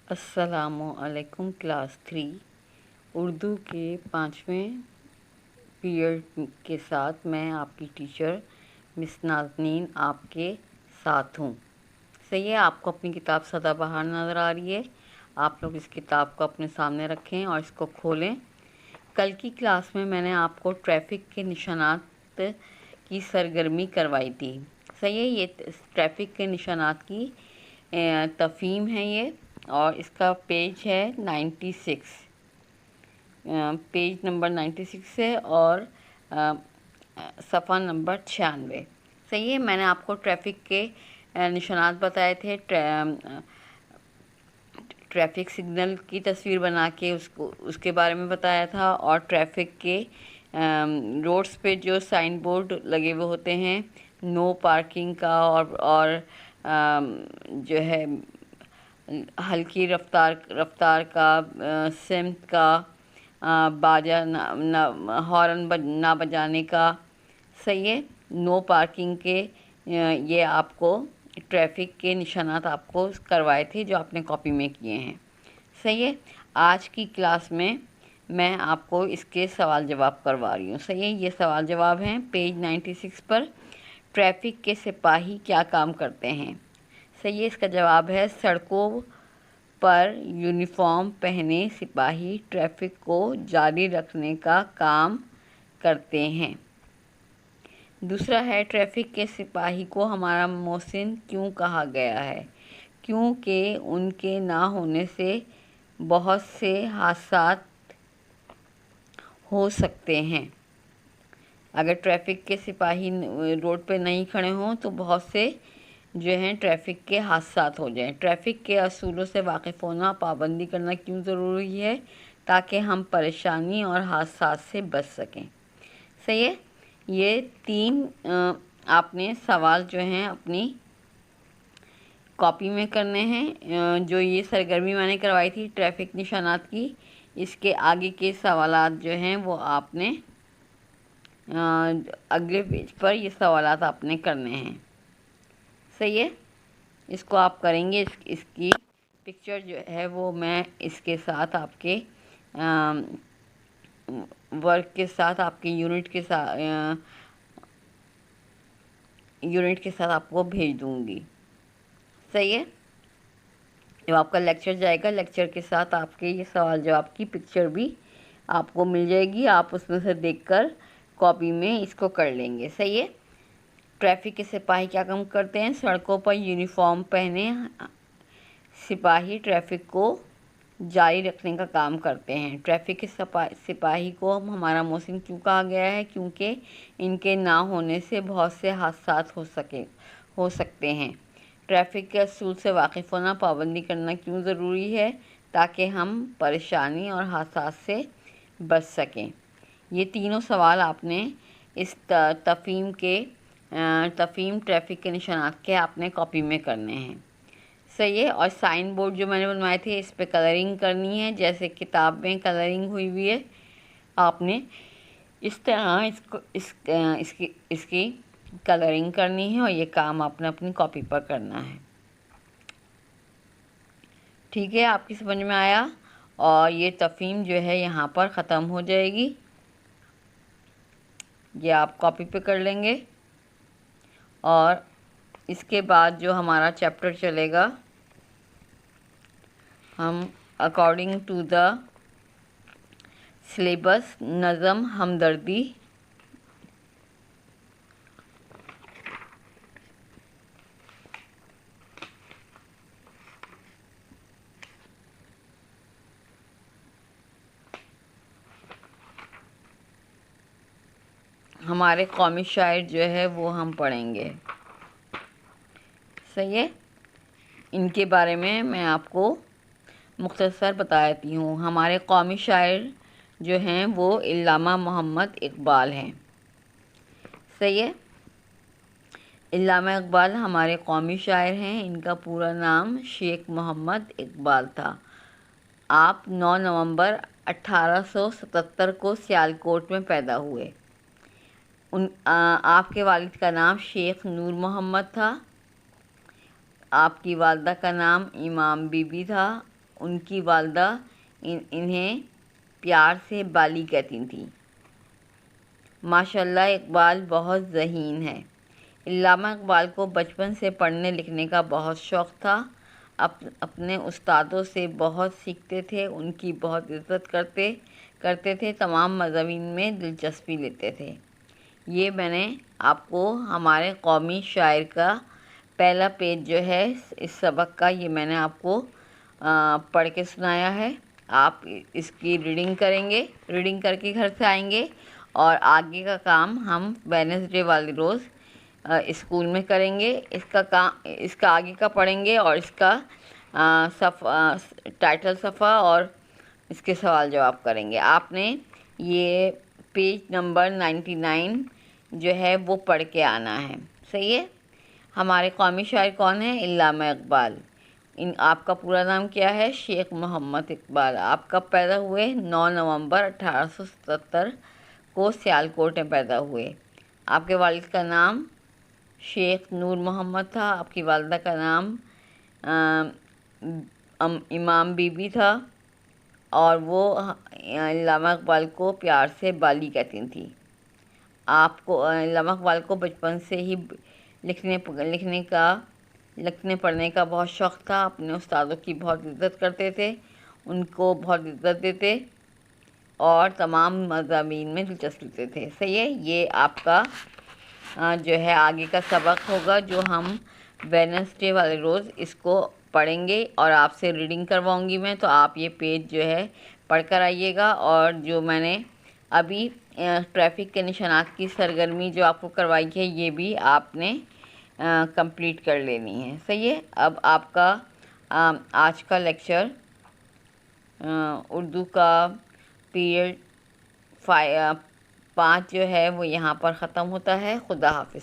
अस्सलामु अलैकुम क्लास 3 उर्दू के 5वें पीरियड के साथ मैं आपकी टीचर मिस नाज़नीन आपके साथ हूँ। सही है, आपको अपनी किताब सदाबहार नज़र आ रही है। आप लोग इस किताब को अपने सामने रखें और इसको खोलें। कल की क्लास में मैंने आपको ट्रैफ़िक के निशानात की सरगर्मी करवाई थी। सही है, ये ट्रैफ़िक के निशानात की तफ़हीम है ये, और इसका पेज है 96, पेज नंबर 96 है और सफ़ा नंबर 96। सही है, मैंने आपको ट्रैफ़िक के निशानात बताए थे। ट्रैफ़िक सिग्नल की तस्वीर बना के उसके बारे में बताया था, और ट्रैफ़िक के रोड्स पे जो साइन बोर्ड लगे हुए होते हैं नो पार्किंग का, और जो है हल्की रफ्तार का, सिमत का, बाजा हॉर्न ना बजाने का। सही है, नो पार्किंग के ये आपको ट्रैफ़िक के निशानात आपको करवाए थे जो आपने कॉपी में किए हैं। सही है, आज की क्लास में मैं आपको इसके सवाल जवाब करवा रही हूँ। सही है, ये सवाल जवाब हैं पेज 96 पर। ट्रैफ़िक के सिपाही क्या काम करते हैं? सही है, इसका जवाब है सड़कों पर यूनिफॉर्म पहने सिपाही ट्रैफ़िक को जारी रखने का काम करते हैं। दूसरा है, ट्रैफ़िक के सिपाही को हमारा मोहसिन क्यों कहा गया है? क्योंकि उनके ना होने से बहुत से हादसा हो सकते हैं। अगर ट्रैफ़िक के सिपाही रोड पे नहीं खड़े हों तो बहुत से जो हैं ट्रैफ़िक के हादसात हो जाएं। ट्रैफ़िक के असूलों से वाकिफ़ होना, पाबंदी करना क्यों ज़रूरी है? ताकि हम परेशानी और हादसात से बच सकें। सही है, ये 3 आपने सवाल जो हैं अपनी कॉपी में करने हैं। जो ये सरगर्मी मैंने करवाई थी ट्रैफ़िक निशानात की, इसके आगे के सवालात जो हैं वो आपने अगले पेज पर ये सवालात आपने करने हैं। सही है, इसको आप करेंगे। इसकी पिक्चर जो है वो मैं इसके साथ आपके वर्क के साथ, आपके यूनिट के साथ आपको भेज दूंगी। सही है, जब आपका लेक्चर जाएगा, लेक्चर के साथ आपके ये सवाल जवाब की पिक्चर भी आपको मिल जाएगी। आप उसमें से देखकर कॉपी में इसको कर लेंगे। सही है, ट्रैफ़िक के सिपाही क्या काम करते हैं? सड़कों पर यूनिफॉर्म पहने सिपाही ट्रैफ़िक को जारी रखने का काम करते हैं। ट्रैफ़िक के सिपाही को हमारा मोहसिन क्यों कहा गया है? क्योंकि इनके ना होने से बहुत से हादसात हो सकते हैं। ट्रैफ़िक के असूल से वाकिफ़ होना, पाबंदी करना क्यों ज़रूरी है? ताकि हम परेशानी और हादसात से बच सकें। ये तीनों सवाल आपने इस तफ़हीम ट्रैफ़िक के निशानात के आपने कॉपी में करने हैं। सही है, और साइन बोर्ड जो मैंने बनवाए थे इस पे कलरिंग करनी है, जैसे किताब में कलरिंग हुई हुई है। आपने इस तरह इसकी कलरिंग करनी है, और ये काम आपने अपनी कॉपी पर करना है। ठीक है, आपकी समझ में आया? और ये तफ़हीम जो है यहाँ पर ख़त्म हो जाएगी। ये आप कॉपी पे कर लेंगे, और इसके बाद जो हमारा चैप्टर चलेगा, हम अकॉर्डिंग टू द सिलेबस नज़म हमदर्दी हमारे कौमी शायर जो है वो हम पढ़ेंगे। सही है, इनके बारे में मैं आपको मुख्तसर बताती हूँ। हमारे कौमी शायर जो हैं वो इल्लामा मोहम्मद इकबाल हैं। सही है, علامہ اقبال ہمارے قومی شاعر ہیں. ان کا پورا نام شیخ محمد اقبال تھا. آپ 9 نومبر 1877 کو سیالکوٹ میں پیدا ہوئے. آپ کے والد کا نام شیخ نور محمد تھا. آپ کی والدہ کا نام امام بی بی تھا. ان کی والدہ انہیں پیار سے بالی کہتی تھیں. ماشاءاللہ اقبال بہت ذہین ہے. علامہ اقبال کو بچپن سے پڑھنے لکھنے کا بہت شوق تھا. اپنے استادوں سے بہت سیکھتے تھے. ان کی بہت عزت کرتے تھے. تمام مضامین میں دلچسپی لیتے تھے. یہ میں نے آپ کو ہمارے قومی شاعر کا پہلا پیج جو ہے اس سبق کا، یہ میں نے آپ کو پڑھ کے سنایا ہے. آپ اس کی ریڈنگ کریں گے، ریڈنگ کر کے گھر سے آئیں گے، اور آگے کا کام ہم ویڈنسڈے والے روز اسکول میں کریں گے. اس کا آگے کا پڑھیں گے، اور اس کا ٹائٹل صفحہ اور اس کے سوال جواب کریں گے. آپ نے یہ پیج نمبر 99 جو ہے وہ پڑھ کے آنا ہے. صحیح ہے. ہمارے قومی شاعر کون ہیں؟ علامہ اقبال. آپ کا پورا نام کیا ہے؟ شیخ محمد اقبال. آپ کب پیدا ہوئے؟ 9 نومبر 1877 کو سیالکوٹ میں پیدا ہوئے. آپ کے والد کا نام شیخ نور محمد تھا. آپ کی والدہ کا نام امام بی بی تھا، اور وہ علامہ اقبال کو پیار سے بالی کہتی تھیں. آپ کو علامہ اقبال کو بچپن سے ہی لکھنے پڑھنے کا بہت شوق تھا. اپنے استادوں کی بہت عزت کرتے تھے. ان کو بہت عزت دیتے اور تمام مضامین میں دلچسپی لیتے تھے. صحیح ہے. یہ آپ کا جو ہے آگے کا سبق ہوگا، جو ہم ویڈنسڈے والے روز اس کو پڑھیں گے، اور آپ سے ریڈنگ کرواؤں گی میں. تو آپ یہ پیج جو ہے پڑھ کر آئیے گا. اور جو میں نے ابھی ٹریفک کے نشانات کی سرگرمی جو آپ کو کروائی ہے، یہ بھی آپ نے کمپلیٹ کر لینی ہے. صحیح ہے. اب آپ کا آج کا لیکچر اردو کا پیریڈ 5 جو ہے وہ یہاں پر ختم ہوتا ہے. خدا حافظ.